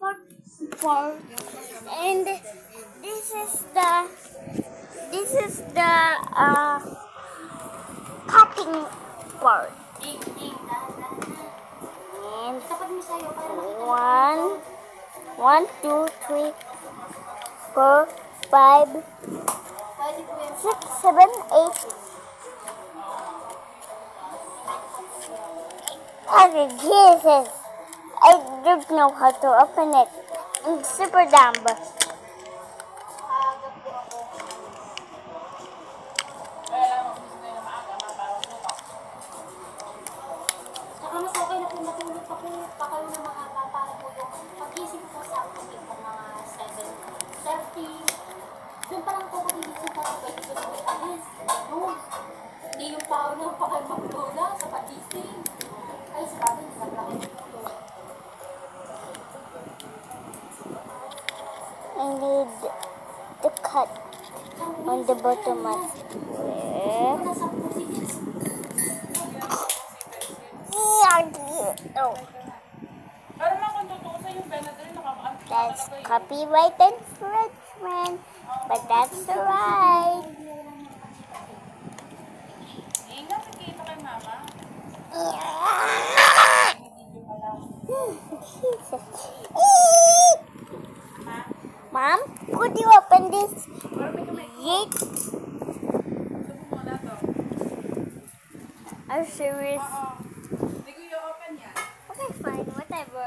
for and this is the cutting board. And one, two, three, 4, 5, 6, 7, 8. Okay, Jesus. I don't know how to open it. It's super dumb. Saka mas okay na po matulog pa po pa kayo ng mga para po yung pag-isip po sa akin po mga 7:30. Doon pa lang po ako gigising para pwede ko sa alis. No. Hindi yung pao na pa kayo maglola sa pag-ising. Ay, sa bagay, hindi lang ako maglola. I need to cut on the bottom of it. Oh. That's copyright infringement, but that's alright. Mom, could you open this gate? Are you serious? Hindi ko i-open yan. Okay, fine, whatever.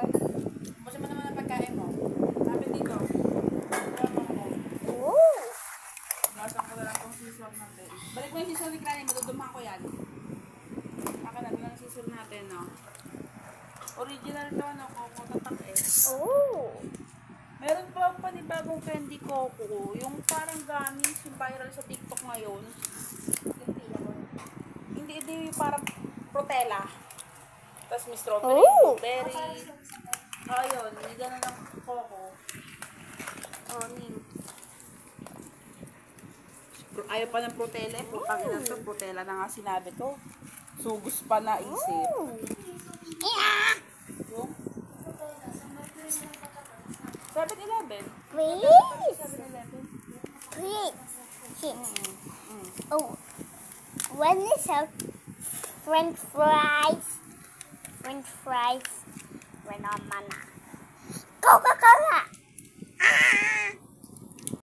Basta mo naman ang pagkain mo. Sabi dito. Ooh. Nasaan ko na lang itong sisor natin. Balik mo yung sisor ni Granny. Madudumang ko yan. Baka natin lang sisor natin, no? Original to, no? Coco tatak eh. Oh. Meron pa ang panibagong candy coco. Yung parang gummies, yung viral sa TikTok ngayon. Hindi yung parang protela. Tapos may strawberry, blueberry. Ayun, hindi ganun ang coco. Oh, ning. Ayaw pa ng protela eh. Putang ina to, protela na nga sinabi to. Sugos pa na isip. Yung 7-Eleven. Please. 7-Eleven. Please. Oh. When is out? French fries. French fries. When on mana. Coca-Cola.